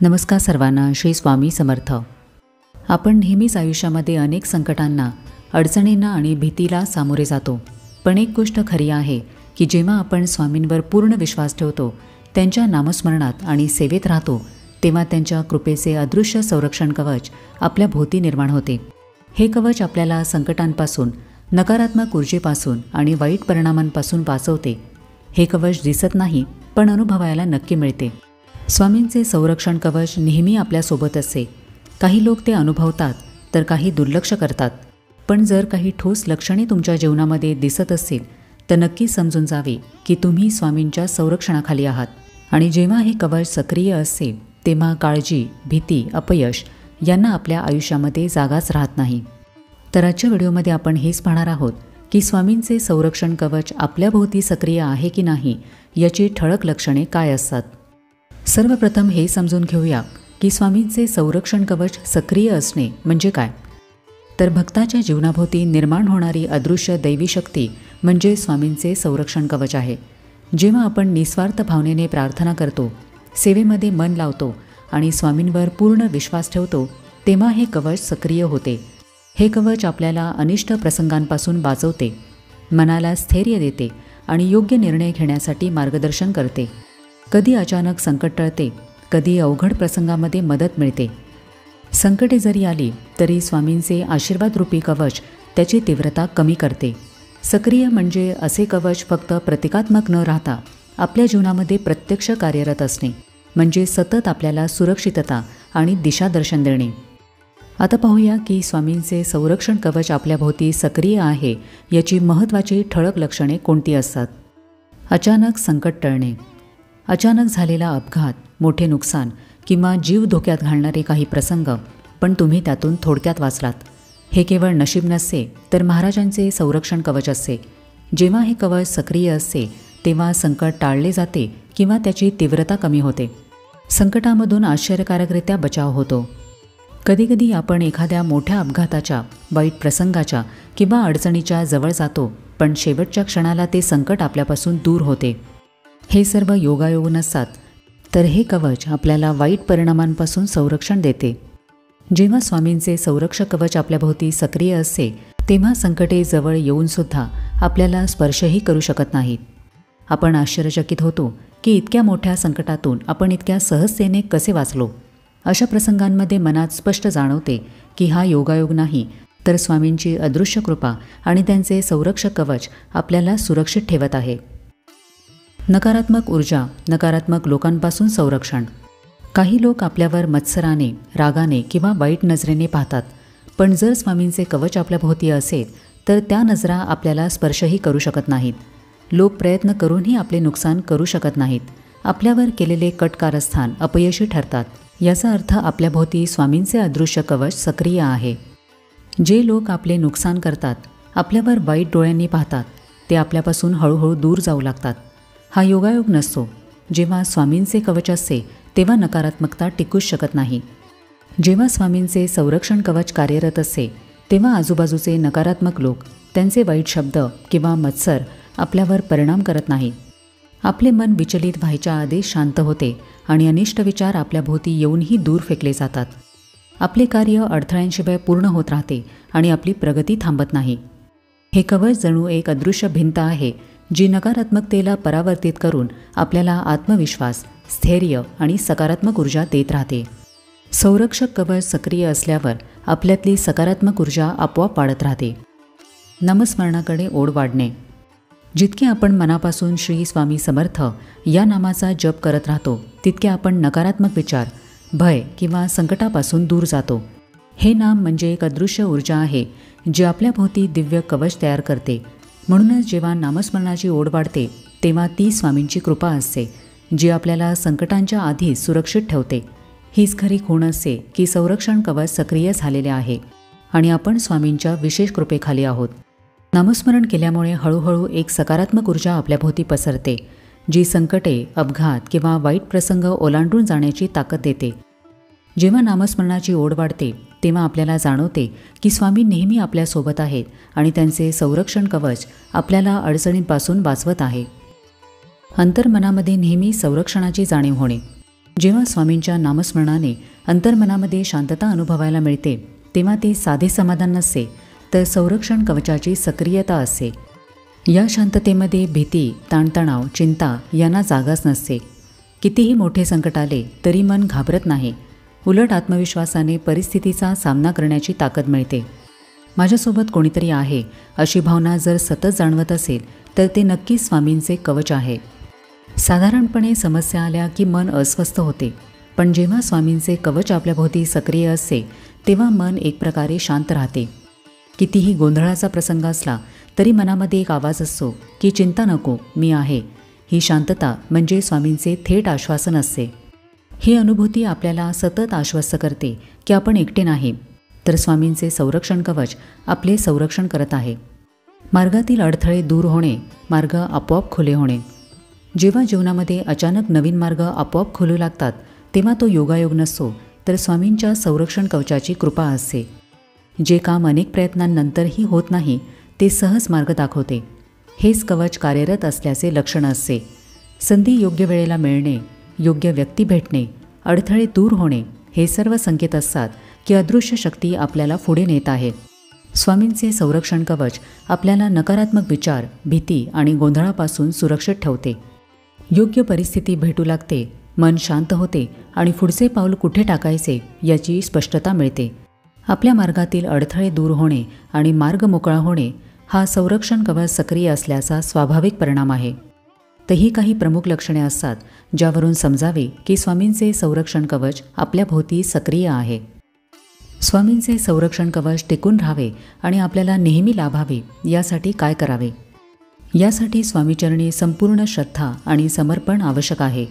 नमस्कार सर्वांना. श्री स्वामी समर्थ. आपण नेहमीच आयुष्यामध्ये अनेक संकटांना, अडचणींना आणि भीतीला सामोरे जातो. पण एक गोष्ट खरी आहे की जेव्हा आपण स्वामींवर पूर्ण विश्वास ठेवतो, त्यांच्या नामस्मरणात आणि सेवेत राहतो, तेव्हा त्यांच्या कृपेचे अदृश्य संरक्षण कवच आपल्या भोवती निर्माण होते. हे कवच आपल्याला संकटांपासून, नकारात्मक ऊर्जेपासून आणि वाईट परिणामांपासून वाचवते. हे कवच दिसत नाही, पण अनुभवायला नक्की मिळते. स्वामींचे संरक्षण कवच नेहमी आपल्यासोबत असते. काही लोक ते अनुभवतात तर काही दुर्लक्ष करतात. पण जर काही ठोस लक्षणे तुमच्या जीवनामध्ये दिसत असतील तर नक्की समजून जावे की तुम्ही स्वामींच्या संरक्षणाखाली आहात. आणि जेव्हा हे कवच सक्रिय असते तेव्हा काळजी, भीती, अपयश यांना आपल्या आयुष्यामध्ये जागाच राहत नाही. तर आजच्या व्हिडिओमध्ये आपण हेच पाहणार आहोत की स्वामींचे संरक्षण कवच आपल्याभोवती सक्रिय आहे की नाही याची ठळक लक्षणे काय असतात. सर्वप्रथम हे समजून घेऊया की स्वामींचे संरक्षण कवच सक्रिय असणे म्हणजे काय. तर भक्ताच्या जीवनाभोवती निर्माण होणारी अदृश्य दैवी शक्ती म्हणजे स्वामींचे संरक्षण कवच आहे. जेव्हा आपण निस्वार्थ भावनेने प्रार्थना करतो, सेवेमध्ये मन लावतो आणि स्वामींवर पूर्ण विश्वास ठेवतो, तेव्हा हे कवच सक्रिय होते. हे कवच आपल्याला अनिष्ट प्रसंगांपासून वाचवते, मनाला स्थैर्य देते आणि योग्य निर्णय घेण्यासाठी मार्गदर्शन करते. कधी अचानक संकट टळते, कधी अवघड प्रसंगामध्ये मदत मिळते. संकटे जरी आली तरी स्वामींचे आशीर्वादरूपी कवच त्याची तीव्रता कमी करते. सक्रिय म्हणजे असे कवच फक्त प्रतिकात्मक न राहता आपल्या जीवनामध्ये प्रत्यक्ष कार्यरत असणे, म्हणजे सतत आपल्याला सुरक्षितता आणि दिशादर्शन देणे. आता पाहूया की स्वामींचे संरक्षण कवच आपल्याभोवती सक्रिय आहे याची महत्त्वाची ठळक लक्षणे कोणती असतात. अचानक संकट टळणे. अचानक झालेला अपघात, मोठे नुकसान किंवा जीव धोक्यात घालणारे काही प्रसंग, पण तुम्ही त्यातून थोडक्यात वाचलात. हे केवळ नशीब नसते तर महाराजांचे संरक्षण कवच असते. जेव्हा हे कवच सक्रिय असते तेव्हा संकट टाळले जाते किंवा त्याची तीव्रता कमी होते. संकटामधून आश्चर्यकारकरित्या बचाव होतो. कधीकधी आपण एखाद्या मोठ्या अपघाताच्या, वाईट प्रसंगाच्या किंवा अडचणीच्या जवळ जातो, पण शेवटच्या क्षणाला ते संकट आपल्यापासून दूर होते. हे सर्व योगायोग नसतात, तर हे कवच आपल्याला वाईट परिणामांपासून संरक्षण देते. जेव्हा स्वामींचे संरक्षक कवच आपल्याभोवती सक्रिय असते तेव्हा संकटे जवळ येऊनसुद्धा आपल्याला स्पर्शही करू शकत नाहीत. आपण आश्चर्यचकित होतो की इतक्या मोठ्या संकटातून आपण इतक्या सहजतेने कसे वाचलो. अशा प्रसंगांमध्ये मनात स्पष्ट जाणवते की हा योगायोग नाही, तर स्वामींची अदृश्य कृपा आणि त्यांचे संरक्षक कवच आपल्याला सुरक्षित ठेवत आहे. नकारात्मक ऊर्जा, नकारात्मक लोकांपासून संरक्षण. काही लोक आपल्यावर मत्सराने, रागाने किंवा वाईट नजरेने पाहतात, पण जर स्वामींचे कवच आपल्याभोवती असेल तर त्या नजरा आपल्याला स्पर्शही करू शकत नाहीत. लोक प्रयत्न करूनही आपले नुकसान करू शकत नाहीत. आपल्यावर केलेले कट कारस्थान अपयशी ठरतात. याचा अर्थ आपल्याभोवती स्वामींचे अदृश्य कवच सक्रिय आहे. जे लोक आपले नुकसान करतात, आपल्यावर वाईट डोळ्यांनी पाहतात, ते आपल्यापासून हळूहळू दूर जाऊ लागतात. हा योगायोग नसतो. जेव्हा स्वामींचे कवच असते तेव्हा नकारात्मकता टिकूच शकत नाही. जेव्हा स्वामींचे संरक्षण कवच कार्यरत असते तेव्हा आजूबाजूचे नकारात्मक लोक, त्यांचे वाईट शब्द किंवा मत्सर आपल्यावर परिणाम करत नाही. आपले मन विचलित व्हायच्या आधी शांत होते आणि अनिष्ट विचार आपल्याभोवती येऊनही दूर फेकले जातात. आपले कार्य अडथळ्यांशिवाय पूर्ण होत राहते आणि आपली प्रगती थांबत नाही. हे कवच जणू एक अदृश्य भिंत आहे जी नकारात्मकतेला परावर्तित करून आपल्याला आत्मविश्वास, स्थैर्य आणि सकारात्मक ऊर्जा देत राहते. संरक्षक कवच सक्रिय असल्यावर आपल्यातली सकारात्मक ऊर्जा आपोआप वाढत राहते. नामस्मरणाकडे ओढ वाढणे. जितके आपण मनापासून श्री स्वामी समर्थ या नामाचा जप करत राहतो, तितके आपण नकारात्मक विचार, भय किंवा संकटापासून दूर जातो. हे नाम म्हणजे एक अदृश्य ऊर्जा आहे जी आपल्याभोवती दिव्य कवच तयार करते. म्हणूनच जेव्हा नामस्मरणाची ओढ वाढते तेव्हा ती स्वामींची कृपा असते, जी आपल्याला संकटांच्या आधी सुरक्षित ठेवते. हीच खरी खूण असते की संरक्षण कवच सक्रिय झालेले आहे आणि आपण स्वामींच्या विशेष कृपेखाली आहोत. नामस्मरण केल्यामुळे हळूहळू एक सकारात्मक ऊर्जा आपल्याभोवती पसरते, जी संकटे, अपघात किंवा वाईट प्रसंग ओलांडून जाण्याची ताकद देते. जेव्हा नामस्मरणाची ओढ वाढते तेव्हा आपल्याला जाणवते की स्वामी नेहमी आपल्यासोबत आहेत आणि त्यांचे संरक्षण कवच आपल्याला अडचणींपासून वाचवत आहे. अंतर्मनामध्ये नेहमी संरक्षणाची जाणीव होणे. जेव्हा स्वामींच्या नामस्मरणाने अंतर्मनामध्ये शांतता अनुभवायला मिळते तेव्हा ते साधे समाधान नसते, तर संरक्षण कवचाची सक्रियता असते. या शांततेमध्ये भीती, ताणतणाव, चिंता यांना जागाच नसते. कितीही मोठे संकट आले तरी मन घाबरत नाही. उलट आत्मविश्वासाने परिस्थितीचा सामना करण्याची ताकद मिळते. माझ्यासोबत कोणीतरी आहे अशी भावना जर सतत जाणवत असेल तर ते नक्कीच स्वामींचे कवच आहे. साधारणपणे समस्या आल्या की मन अस्वस्थ होते, पण जेव्हा स्वामींचे कवच आपल्याभोवती सक्रिय असते तेव्हा मन एक प्रकारे शांत राहते. कितीही गोंधळाचा प्रसंग असला तरी मनामध्ये एक आवाज असतो की चिंता नको, मी आहे. ही शांतता म्हणजे स्वामींचे थेट आश्वासन असते. ही अनुभूती आपल्याला सतत आश्वस्त करते की आपण एकटे नाही, तर स्वामींचे संरक्षण कवच आपले संरक्षण करत आहे. मार्गातील अडथळे दूर होणे, मार्ग आपोआप खुले होणे. जेव्हा जीवनामध्ये अचानक नवीन मार्ग आपोआप खुलू लागतात तेव्हा तो योगायोग नसतो, तर स्वामींच्या संरक्षण कवचाची कृपा असते. जे काम अनेक प्रयत्नांनंतरही होत नाही ते सहज मार्ग दाखवते. हेच कवच कार्यरत असल्याचे लक्षण असते. संधी योग्य वेळेला मिळणे, योग्य व्यक्ती भेटणे, अडथळे दूर होणे हे सर्व संकेत असतात की अदृश्य शक्ती आपल्याला पुढे नेत आहे. स्वामींचे संरक्षण कवच आपल्याला नकारात्मक विचार, भीती आणि गोंधळापासून सुरक्षित ठेवते. योग्य परिस्थिती भेटू लागते, मन शांत होते आणि पुढचे पाऊल कुठे टाकायचे याची स्पष्टता मिळते. आपल्या मार्गातील अडथळे दूर होणे आणि मार्ग मोकळा होणे हा संरक्षण कवच सक्रिय असल्याचा स्वाभाविक परिणाम आहे. तर ही काही प्रमुख लक्षणे असतात ज्यावरून समजावे की स्वामींचे संरक्षण कवच आपल्याभोवती सक्रिय आहे. स्वामींचे संरक्षण कवच टिकून राहावे आणि आपल्याला नेहमी लाभावे यासाठी काय करावे? यासाठी स्वामीचरणी संपूर्ण श्रद्धा आणि समर्पण आवश्यक आहे.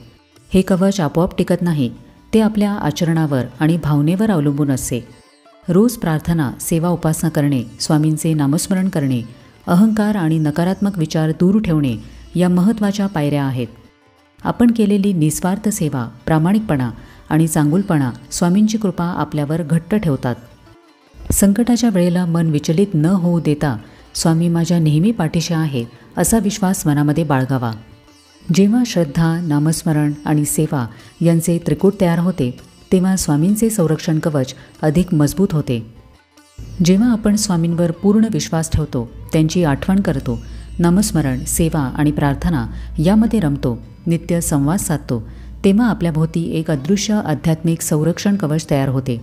हे कवच आपोआप टिकत नाही, ते आपल्या आचरणावर आणि भावनेवर अवलंबून असते. रोज प्रार्थना, सेवा, उपासना करणे, स्वामींचे नामस्मरण करणे, अहंकार आणि नकारात्मक विचार दूर ठेवणे या महत्त्वाच्या पायऱ्या आहेत. आपण केलेली निस्वार्थ सेवा, प्रामाणिकपणा आणि चांगुलपणा स्वामींची कृपा आपल्यावर घट्ट ठेवतात. संकटाच्या वेळेला मन विचलित न होऊ देता स्वामी माझ्या नेहमी पाठीशी आहे असा विश्वास मनामध्ये बाळगावा. जेव्हा श्रद्धा, नामस्मरण आणि सेवा यांचे त्रिकूट तयार होते तेव्हा स्वामींचे संरक्षण कवच अधिक मजबूत होते. जेव्हा आपण स्वामींवर पूर्ण विश्वास ठेवतो, त्यांची आठवण करतो, नामस्मरण, सेवा आणि प्रार्थना यामध्ये रमतो, नित्य संवाद साधतो, तेव्हा आपल्याभोवती एक अदृश्य आध्यात्मिक संरक्षण कवच तयार होते.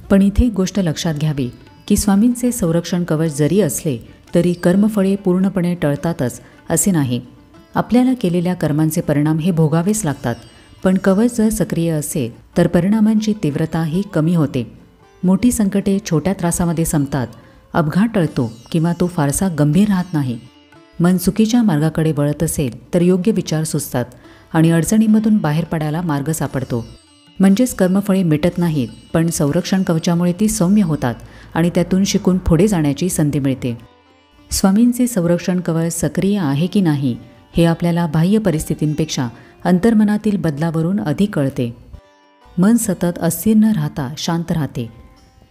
पण इथे एक गोष्ट लक्षात घ्यावी की स्वामींचे संरक्षण कवच जरी असले तरी कर्मफळे पूर्णपणे टळतातच असे नाही. आपल्याला केलेल्या कर्मांचे परिणाम हे भोगावेच लागतात, पण कवच जर सक्रिय असेल तर परिणामांची तीव्रता ही कमी होते. मोठी संकटे छोट्या त्रासामध्ये संपतात, अपघात टळतो किंवा तो फारसा गंभीर राहत नाही. मन चुकीच्या मार्गाकडे वळत असेल तर योग्य विचार सुचतात आणि अडचणीमधून बाहेर पडायला मार्ग सापडतो. म्हणजेच कर्मफळे मिटत नाहीत, पण संरक्षण कवचामुळे ती सौम्य होतात आणि त्यातून शिकून पुढे जाण्याची संधी मिळते. स्वामींचे संरक्षण कवच सक्रिय आहे की नाही हे आपल्याला बाह्य परिस्थितींपेक्षा अंतर्मनातील बदलावरून अधिक कळते. मन सतत अस्थिर न राहता शांत राहते,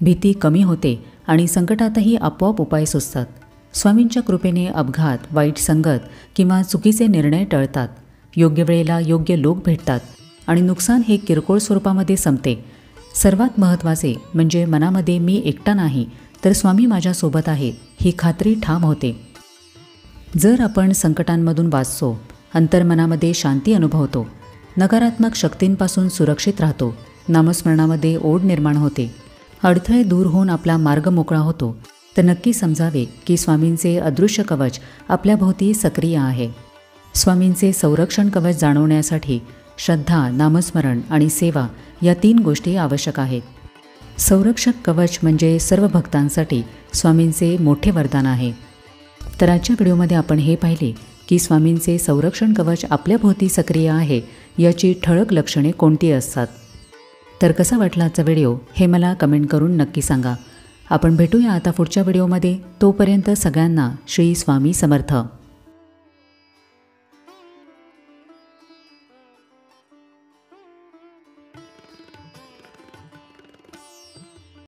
भीती कमी होते आणि संकटातही आपोआप उपाय सुचतात. स्वामींच्या कृपेने अपघात, वाईट संगत किंवा चुकीचे निर्णय टळतात, योग्य वेळेला योग्य लोक भेटतात आणि नुकसान हे किरकोळ स्वरूपामध्ये संपते. सर्वात महत्त्वाचे म्हणजे मनामध्ये मी एकटा नाही तर स्वामी माझ्यासोबत आहेत ही खात्री ठाम होते. जर आपण संकटांमधून वाचतो, अंतर्मनामध्ये शांती अनुभवतो, नकारात्मक शक्तींपासून सुरक्षित राहतो, नामस्मरणामध्ये ओढ निर्माण होते, अडथळे दूर होऊन आपला मार्ग मोकळा होतो, तर नक्की समजावे की स्वामींचे अदृश्य कवच आपल्याभोवती सक्रिय आहे. स्वामींचे संरक्षण कवच जाणवण्यासाठी श्रद्धा, नामस्मरण आणि सेवा या 3 गोष्टी आवश्यक आहेत. संरक्षक कवच म्हणजे सर्व भक्तांसाठी स्वामींचे मोठे वरदान आहे. तर आजच्या व्हिडिओमध्ये आपण हे पाहिले की स्वामींचे संरक्षण कवच आपल्याभोवती सक्रिय आहे याची ठळक लक्षणे कोणती असतात. तर कसा वाटला आजचा व्हिडिओ हे मला कमेंट करून नक्की सांगा. आपण भेटूया आता पुढच्या व्हिडिओमध्ये. तोपर्यंत सगळ्यांना श्री स्वामी समर्थ.